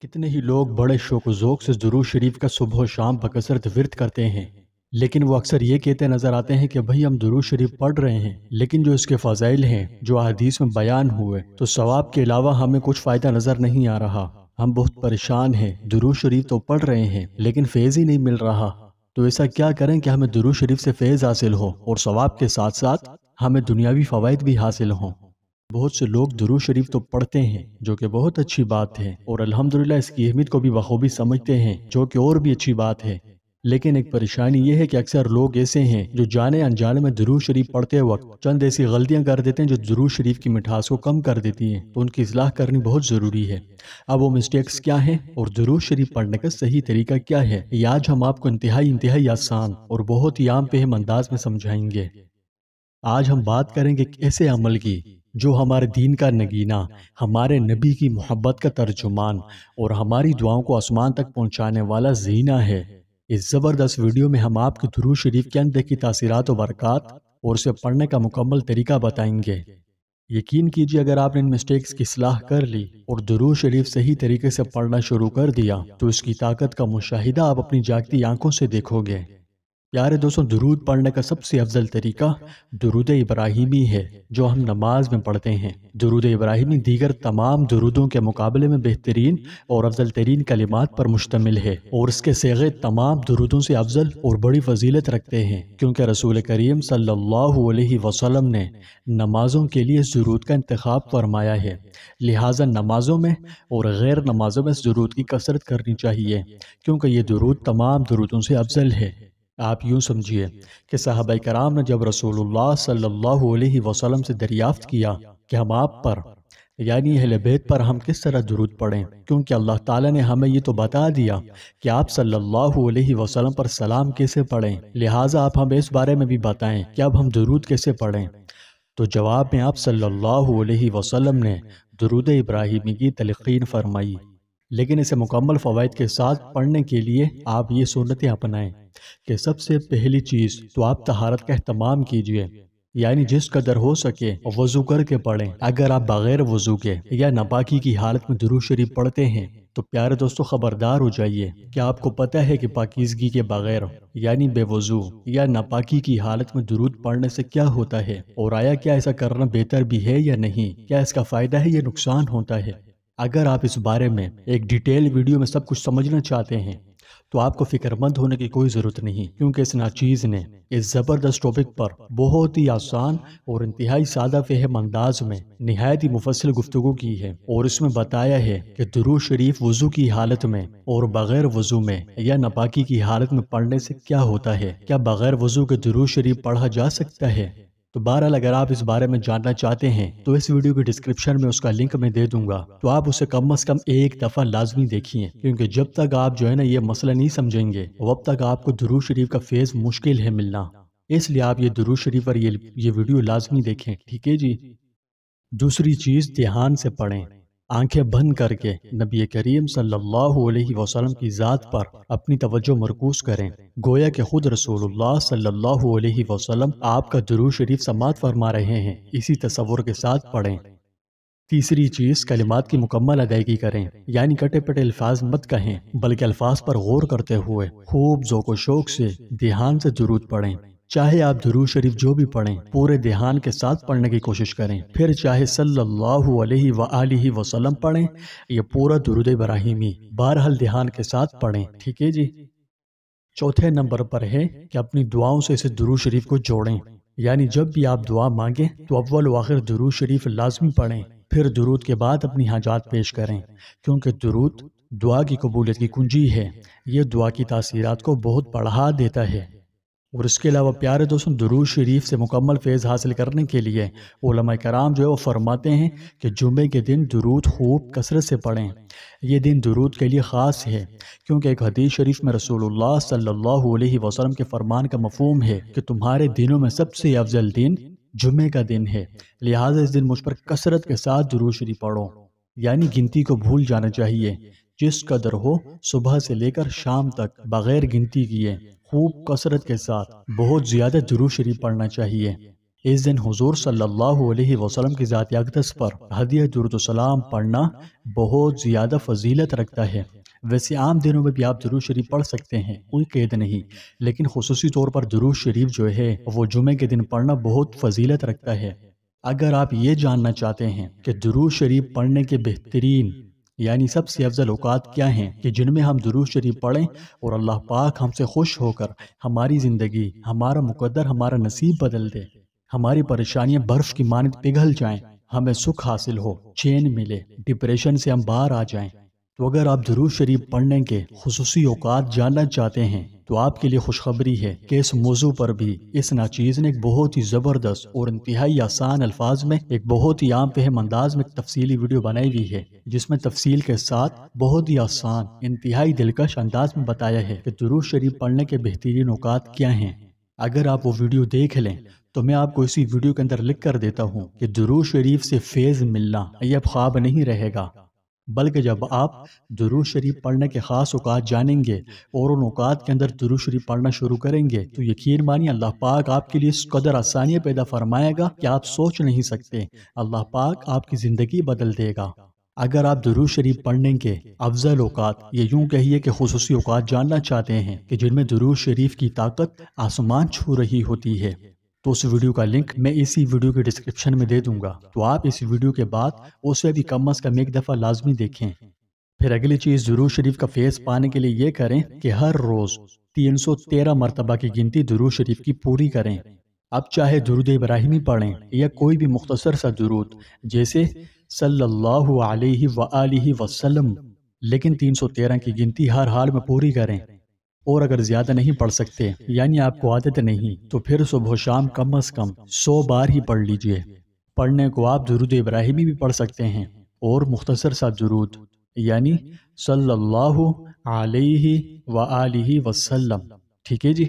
کتنے ہی لوگ بڑے شوق و ذوق سے درود شریف کا صبح و شام بکثرت ورد کرتے ہیں، لیکن وہ اکثر یہ کہتے نظر آتے ہیں کہ بھئی ہم درود شریف پڑھ رہے ہیں، لیکن جو اس کے فضائل ہیں جو احادیث میں بیان ہوئے تو ثواب کے علاوہ ہمیں کچھ فائدہ نظر نہیں آ رہا۔ ہم بہت پریشان ہیں، درود شریف تو پڑھ رہے ہیں لیکن فیض ہی نہیں مل رہا۔ تو ایسا کیا کریں کہ ہمیں درود شریف سے فیض حاصل ہو اور ثواب کے ساتھ ساتھ ہمیں دنیاوی فوائد بھی حاصل ہوں؟ بہت سے لوگ درود شریف تو پڑھتے ہیں جو کہ بہت اچھی بات ہے، اور الحمدللہ اس کی اہمیت کو بھی بخوبی سمجھتے ہیں جو کہ اور بھی اچھی بات ہے، لیکن ایک پریشانی یہ ہے کہ اکثر لوگ ایسے ہیں جو جانے انجانے میں درود شریف پڑھتے وقت چند ایسی غلطیاں کر دیتے ہیں جو درود شریف کی مٹھاس کو کم کر دیتی ہیں، تو ان کی اصلاح کرنی بہت ضروری ہے۔ اب وہ مسٹیکس کیا ہیں اور درود شریف پڑھنے کا صحیح طریقہ کیا ہے، یہ آج ہم آپ کو انتہائی آسان اور بہت ہی عام فہم انداز میں سمجھائیں گے۔ آج ہم بات کریں گے ایک ایسے عمل کی جو ہمارے دین کا نگینہ، ہمارے نبی کی محبت کا ترجمان اور ہماری دعاؤں کو آسمان تک پہنچانے والا زینہ ہے۔ اس زبردست ویڈیو میں ہم آپ کو درود شریف کے اندر کی تاثیرات و برکات اور اسے پڑھنے کا مکمل طریقہ بتائیں گے۔ یقین کیجیے اگر آپ نے ان مسٹیکس کی اصلاح کر لی اور درود شریف صحیح طریقے سے پڑھنا شروع کر دیا تو اس کی طاقت کا مشاہدہ آپ اپنی جاگتی آنکھوں سے دیکھو گے۔ پیارے دوستوں، درود پڑھنے کا سب سے افضل طریقہ درود ابراہیمی ہے جو ہم نماز میں پڑھتے ہیں۔ درود ابراہیمی دیگر تمام درودوں کے مقابلے میں بہترین اور افضل ترین کلمات پر مشتمل ہے، اور اس کے صیغے تمام درودوں سے افضل اور بڑی فضیلت رکھتے ہیں، کیونکہ رسول کریم صلی اللہ علیہ وسلم نے نمازوں کے لیے اس درود کا انتخاب فرمایا ہے، لہٰذا نمازوں میں اور غیر نمازوں میں اس درود کی کثرت کرنی چاہیے، کیونکہ یہ درود تمام درودوں سے افضل ہے۔ آپ یوں سمجھیے کہ صحابہ کرام نے جب رسول اللہ صلی اللہ علیہ وسلم سے دریافت کیا کہ ہم آپ پر یعنی اہل بیت پر ہم کس طرح درود پڑھیں، کیونکہ اللہ تعالیٰ نے ہمیں یہ تو بتا دیا کہ آپ صلی اللہ علیہ وسلم پر سلام کیسے پڑھیں، لہٰذا آپ ہمیں اس بارے میں بھی بتائیں کہ اب ہم درود کیسے پڑھیں۔ تو جواب میں آپ صلی اللہ علیہ وسلم نے درود ابراہیمی کی تلقین فرمائی، لیکن اسے مکمل فوائد کے ساتھ پڑھنے کے لیے آپ یہ سنتیں اپنائیں کہ سب سے پہلی چیز تو آپ طہارت کا اہتمام کیجئے، یعنی جس قدر ہو سکے وضو کر کے پڑھیں۔ اگر آپ بغیر وضو کے یا ناپاکی کی حالت میں درود شریف پڑھتے ہیں تو پیارے دوستو خبردار ہو جائیے کہ آپ کو پتہ ہے کہ پاکیزگی کے بغیر یعنی بے وضو یا ناپاکی کی حالت میں درود پڑھنے سے کیا ہوتا ہے، اور آیا کیا ایسا کرنا بہتر بھی ہے یا نہیں، کیا اس کا فائدہ ہے یا نقصان ہوتا ہے۔ اگر آپ اس بارے میں ایک ڈیٹیل ویڈیو میں سب کچھ سمجھنا چاہتے ہیں تو آپ کو فکر مند ہونے کی کوئی ضرورت نہیں، کیونکہ اس ناچیز نے اس زبردست ٹاپک پر بہت ہی آسان اور انتہائی سادہ فہم انداز میں نہایت ہی مفصل گفتگو کی ہے، اور اس میں بتایا ہے کہ درود شریف وضو کی حالت میں اور بغیر وضو میں یا ناپاکی کی حالت میں پڑھنے سے کیا ہوتا ہے، کیا بغیر وضو کے درود شریف پڑھا جا سکتا ہے۔ تو بہرحال اگر آپ اس بارے میں جاننا چاہتے ہیں تو اس ویڈیو کی ڈسکرپشن میں اس کا لنک میں دے دوں گا، تو آپ اسے کم از کم ایک دفعہ لازمی دیکھیے، کیونکہ جب تک آپ جو ہے نا یہ مسئلہ نہیں سمجھیں گے اب تک آپ کو درود شریف کا فیض مشکل ہے ملنا، اس لیے آپ یہ درود شریف پر یہ ویڈیو لازمی دیکھیں، ٹھیک ہے جی۔ دوسری چیز، دھیان سے پڑھیں، آنکھیں بند کر کے نبی کریم صلی اللہ علیہ وسلم کی ذات پر اپنی توجہ مرکوز کریں، گویا کہ خود رسول اللہ صلی اللہ علیہ وسلم آپ کا درود شریف سماعت فرما رہے ہیں، اسی تصور کے ساتھ پڑھیں۔ تیسری چیز، کلمات کی مکمل ادائیگی کریں، یعنی کٹے پٹے الفاظ مت کہیں بلکہ الفاظ پر غور کرتے ہوئے خوب ذوق و شوق سے دھیان سے درود پڑھیں۔ چاہے آپ درود شریف جو بھی پڑھیں پورے دھیان کے ساتھ پڑھنے کی کوشش کریں، پھر چاہے صلی اللہ علیہ وآلہ وسلم پڑھیں یا پورا درود ابراہیمی، بہرحال دھیان کے ساتھ پڑھیں، ٹھیک ہے جی۔ چوتھے نمبر پر ہے کہ اپنی دعاؤں سے اسے درود شریف کو جوڑیں، یعنی جب بھی آپ دعا مانگیں تو اول و آخر درود شریف لازمی پڑھیں، پھر درود کے بعد اپنی حاجات پیش کریں، کیونکہ درود دعا کی قبولیت کی کنجی ہے، یہ دعا کی تاثیرات کو بہت بڑھا دیتا ہے۔ اور اس کے علاوہ پیارے دوستوں، درود شریف سے مکمل فیض حاصل کرنے کے لیے علماء کرام جو ہے وہ فرماتے ہیں کہ جمعے کے دن درود خوب کثرت سے پڑھیں، یہ دن درود کے لیے خاص ہے، کیونکہ ایک حدیث شریف میں رسول اللہ صلی اللہ علیہ وسلم کے فرمان کا مفہوم ہے کہ تمہارے دنوں میں سب سے افضل دن جمعے کا دن ہے، لہٰذا اس دن مجھ پر کثرت کے ساتھ درود شریف پڑھو، یعنی گنتی کو بھول جانا چاہیے، جس قدر ہو صبح سے لے کر شام تک بغیر گنتی کیے خوب کثرت کے ساتھ بہت زیادہ درود شریف پڑھنا چاہیے۔ اس دن حضور صلی اللہ علیہ وسلم کی ذات اقدس پر ہدیہ درود و سلام پڑھنا بہت زیادہ فضیلت رکھتا ہے۔ ویسے عام دنوں میں بھی آپ درود شریف پڑھ سکتے ہیں، کوئی قید نہیں، لیکن خصوصی طور پر درود شریف جو ہے وہ جمعے کے دن پڑھنا بہت فضیلت رکھتا ہے۔ اگر آپ یہ جاننا چاہتے ہیں کہ درود شریف پڑھنے کے بہترین یعنی سب سے افضل اوقات کیا ہیں کہ جن میں ہم درود شریف پڑھیں اور اللہ پاک ہم سے خوش ہو کر ہماری زندگی، ہمارا مقدر، ہمارا نصیب بدل دے، ہماری پریشانیاں برف کی مانند پگھل جائیں، ہمیں سکھ حاصل ہو، چین ملے، ڈپریشن سے ہم باہر آ جائیں، تو اگر آپ درود شریف پڑھنے کے خصوصی اوقات جاننا چاہتے ہیں تو آپ کے لیے خوشخبری ہے کہ اس موضوع پر بھی اس ناچیز نے ایک بہت ہی زبردست اور انتہائی آسان الفاظ میں ایک بہت ہی عام فہم انداز میں ایک تفصیلی ویڈیو بنائی ہوئی ہے، جس میں تفصیل کے ساتھ بہت ہی آسان انتہائی دلکش انداز میں بتایا ہے کہ درود شریف پڑھنے کے بہترین اوقات کیا ہیں۔ اگر آپ وہ ویڈیو دیکھ لیں تو میں آپ کو اسی ویڈیو کے اندر لکھ کر دیتا ہوں کہ درود شریف سے فیض ملنا یہ اب خواب نہیں رہے گا، بلکہ جب آپ درود شریف پڑھنے کے خاص اوقات جانیں گے اور ان اوقات کے اندر درود شریف پڑھنا شروع کریں گے تو یقین مانیے اللہ پاک آپ کے لیے اس قدر آسانیاں پیدا فرمائے گا کہ آپ سوچ نہیں سکتے۔ اللہ پاک آپ کی زندگی بدل دے گا۔ اگر آپ درود شریف پڑھنے کے افضل اوقات یا یوں کہیے کہ خصوصی اوقات جاننا چاہتے ہیں کہ جن میں درود شریف کی طاقت آسمان چھو رہی ہوتی ہے تو اس ویڈیو کا لنک میں اسی ویڈیو کے ڈسکرپشن میں دے دوں گا، تو آپ اس ویڈیو کے بعد اسے بھی کم از کم ایک دفعہ لازمی دیکھیں۔ پھر اگلی چیز درود شریف کا فیض پانے کے لیے یہ کریں کہ ہر روز 313 مرتبہ کی گنتی درود شریف کی پوری کریں۔ اب چاہے درود ابراہیمی پڑھیں یا کوئی بھی مختصر سا درود جیسے صلی اللہ علیہ وآلہ وسلم، لیکن 313 کی گنتی ہر حال میں پوری کریں۔ اور اگر زیادہ نہیں پڑھ سکتے یعنی آپ کو عادت نہیں تو پھر صبح و شام کم از کم 100 بار ہی پڑھ لیجئے۔ پڑھنے کو آپ درود ابراہیمی بھی پڑھ سکتے ہیں اور مختصر سا درود یعنی صلی اللہ علیہ وآلہ وسلم، ٹھیک ہے جی؟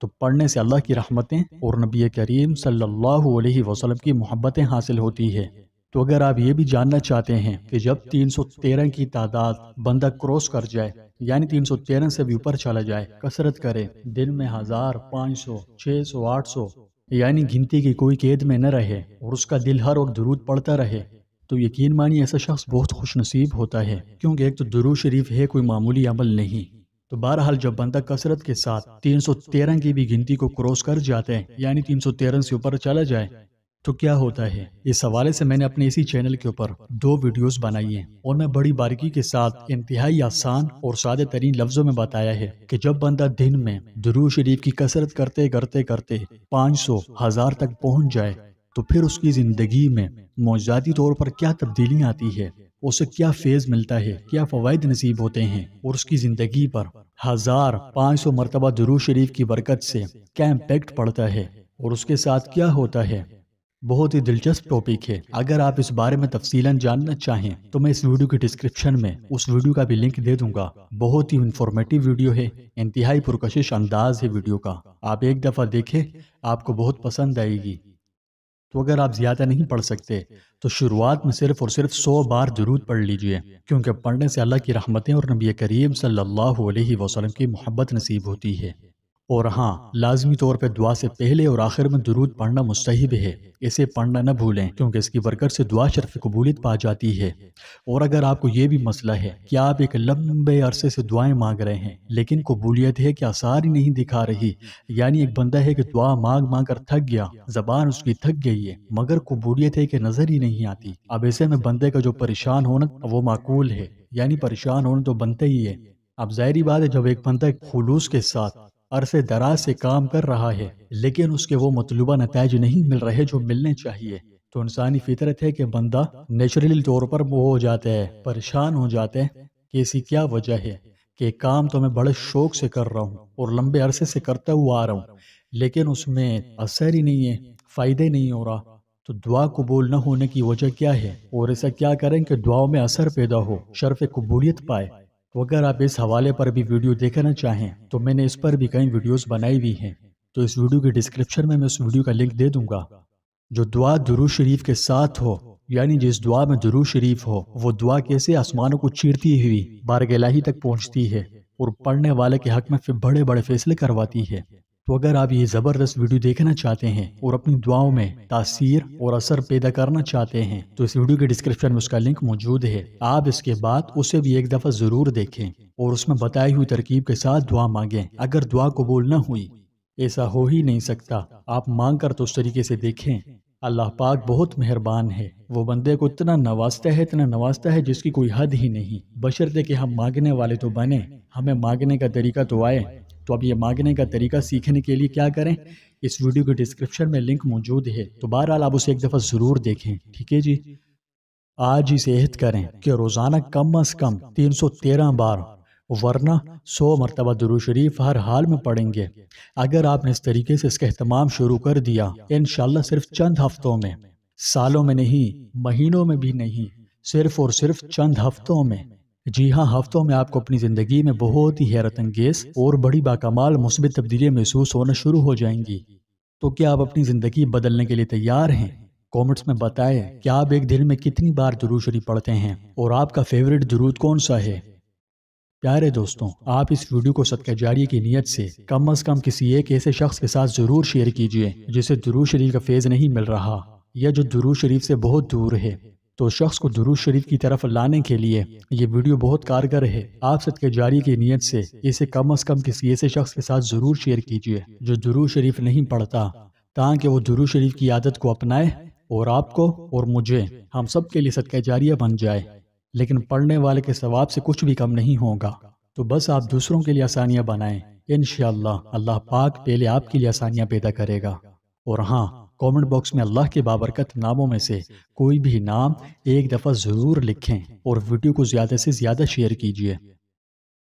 تو پڑھنے سے اللہ کی رحمتیں اور نبی کریم صلی اللہ علیہ وسلم کی محبتیں حاصل ہوتی ہے۔ تو اگر آپ یہ بھی جاننا چاہتے ہیں کہ جب 313 کی تعداد بندہ کروس کر جائے یعنی 313 سے بھی اوپر چلا جائے، کثرت کرے، دن میں 1000، 500، 600، 800 یعنی گنتی کی کوئی قید میں نہ رہے اور اس کا دل ہر وقت درود پڑھتا رہے، تو یقین مانیے ایسا شخص بہت خوش نصیب ہوتا ہے، کیونکہ ایک تو درود شریف ہے کوئی معمولی عمل نہیں۔ تو بہرحال جب بندہ کثرت کے ساتھ 313 کی بھی گنتی کو کروس کر جاتے ہیں یعنی 313 سے اوپر چلا جائے تو کیا ہوتا ہے، اس حوالے سے میں نے اپنے اسی چینل کے اوپر 2 ویڈیوز بنائی ہیں اور میں بڑی باریکی کے ساتھ انتہائی آسان اور سادہ ترین لفظوں میں بتایا ہے کہ جب بندہ دن میں درود شریف کی کثرت کرتے کرتے کرتے 500، 1000 تک پہنچ جائے تو پھر اس کی زندگی میں معجزاتی طور پر کیا تبدیلیاں آتی ہے، اسے کیا فیض ملتا ہے، کیا فوائد نصیب ہوتے ہیں، اور اس کی زندگی پر 1000، 500 مرتبہ درود شریف کی برکت سے کیا امپیکٹ پڑتا ہے اور اس کے ساتھ کیا ہوتا ہے۔ بہت ہی دلچسپ ٹاپک ہے، اگر آپ اس بارے میں تفصیلاً جاننا چاہیں تو میں اس ویڈیو کے ڈسکرپشن میں اس ویڈیو کا بھی لنک دے دوں گا۔ بہت ہی انفارمیٹیو ویڈیو ہے، انتہائی پرکشش انداز ہے ویڈیو کا، آپ ایک دفعہ دیکھیں، آپ کو بہت پسند آئے گی۔ تو اگر آپ زیادہ نہیں پڑھ سکتے تو شروعات میں صرف اور صرف 100 بار درود پڑھ لیجئے، کیونکہ پڑھنے سے اللہ کی رحمتیں اور نبی کریم صلی اللہ علیہ وسلم کی محبت نصیب ہوتی ہے۔ اور ہاں، لازمی طور پہ دعا سے پہلے اور آخر میں درود پڑھنا مستحب ہے، اسے پڑھنا نہ بھولیں کیونکہ اس کی برکت سے دعا شرف قبولیت پا جاتی ہے۔ اور اگر آپ کو یہ بھی مسئلہ ہے کہ آپ ایک لمبے عرصے سے دعائیں مانگ رہے ہیں لیکن قبولیت ہے کہ آثار ہی نہیں دکھا رہی، یعنی ایک بندہ ہے کہ دعا مانگ مانگ کر تھک گیا، زبان اس کی تھک گئی ہے مگر قبولیت ہے کہ نظر ہی نہیں آتی، اب ایسے میں بندے کا جو پریشان ہونا وہ معقول ہے، یعنی پریشان ہونا تو بنتا ہی ہے۔ اب ظاہری بات ہے جب ایک بندہ خلوص کے ساتھ عرصے دراز سے کام کر رہا ہے لیکن اس کے وہ مطلوبہ نتائج نہیں مل رہے جو ملنے چاہیے، تو انسانی فطرت ہے کہ بندہ نیچرلی طور پر وہ ہو جاتا ہے، پریشان ہو جاتے ہیں کہ ایسی کیا وجہ ہے کہ کام تو میں بڑے شوق سے کر رہا ہوں اور لمبے عرصے سے کرتا ہوا آ رہا ہوں لیکن اس میں اثر ہی نہیں ہے، فائدہ ہی نہیں ہو رہا، تو دعا قبول نہ ہونے کی وجہ کیا ہے اور ایسا کیا کریں کہ دعاؤں میں اثر پیدا ہو، شرف قبولیت پائے۔ تو اگر آپ اس حوالے پر بھی ویڈیو دیکھنا چاہیں تو میں نے اس پر بھی کئی ویڈیوز بنائی ہوئی ہیں، تو اس ویڈیو کے ڈسکرپشن میں اس ویڈیو کا لنک دے دوں گا۔ جو دعا درود شریف کے ساتھ ہو، یعنی جس دعا میں درود شریف ہو، وہ دعا کیسے آسمانوں کو چیرتی ہوئی بارگاہ الہی تک پہنچتی ہے اور پڑھنے والے کے حق میں پھر بڑے بڑے فیصلے کرواتی ہے۔ تو تو اگر آپ یہ زبردست ویڈیو دیکھنا چاہتے ہیں اور اپنی دعاؤں میں تاثیر اور اثر پیدا کرنا چاہتے ہیں تو اس ویڈیو کے ڈسکرپشن میں اس کا لنک موجود ہے، آپ اس کے بعد اسے بھی ایک دفعہ ضرور دیکھیں اور اس میں بتائی ہوئی ترکیب کے ساتھ دعا مانگیں۔ اگر دعا قبول نہ ہوئی، ایسا ہو ہی نہیں سکتا، آپ مانگ کر تو اس طریقے سے دیکھیں۔ اللہ پاک بہت مہربان ہے، وہ بندے کو اتنا نوازتا ہے جس کی کوئی حد ہی نہیں، بشرطے کہ ہم مانگنے والے تو بنیں، ہمیں مانگنے کا طریقہ تو آئے۔ تو اب یہ مانگنے کا طریقہ سیکھنے کے لیے کیا کریں؟ اس ویڈیو کے ڈسکرپشن میں لنک موجود ہے، تو بہرحال آپ اسے ایک دفعہ ضرور دیکھیں، ٹھیک ہے جی؟ آج ہی عہد کریں کہ روزانہ کم از کم 313 بار ورنہ 100 مرتبہ درود شریف ہر حال میں پڑھیں گے۔ اگر آپ نے اس طریقے سے اس کا اہتمام شروع کر دیا، انشاءاللہ صرف چند ہفتوں میں، سالوں میں نہیں، مہینوں میں بھی نہیں، صرف اور صرف چند ہفتوں میں، جی ہاں ہفتوں میں، آپ کو اپنی زندگی میں بہت ہی حیرت انگیز اور بڑی باکمال مثبت تبدیلیاں محسوس ہونا شروع ہو جائیں گی۔ تو کیا آپ اپنی زندگی بدلنے کے لیے تیار ہیں؟ کومنٹس میں بتائیں کہ آپ ایک دن میں کتنی بار درود شریف پڑھتے ہیں اور آپ کا فیوریٹ درود کون سا ہے؟ پیارے دوستوں، آپ اس ویڈیو کو صدقہ جاریہ کی نیت سے کم از کم کسی ایک ایسے شخص کے ساتھ ضرور شیئر کیجئے جسے درود شریف کا فیض نہیں مل رہا یا جو درود شریف سے بہت دور ہے۔ تو شخص کو درود شریف کی طرف لانے کے لیے یہ ویڈیو بہت کارگر ہے۔ آپ صدقہ جاریہ کی نیت سے اسے کم از کم کسی ایسے شخص کے ساتھ ضرور شیئر کیجئے جو درود شریف نہیں پڑھتا، تاکہ وہ درود شریف کی عادت کو اپنائے اور آپ کو اور مجھے، ہم سب کے لیے صدقہ جاریہ بن جائے۔ لیکن پڑھنے والے کے ثواب سے کچھ بھی کم نہیں ہوگا۔ تو بس آپ دوسروں کے لیے آسانیاں بنائیں، انشاءاللہ اللہ پاک پہلے آپ کے لیے آسانیاں پیدا کرے گا۔ اور ہاں، کومنٹ باکس میں اللہ کے بابرکت ناموں میں سے کوئی بھی نام ایک دفعہ ضرور لکھیں اور ویڈیو کو زیادہ سے زیادہ شیئر کیجیے۔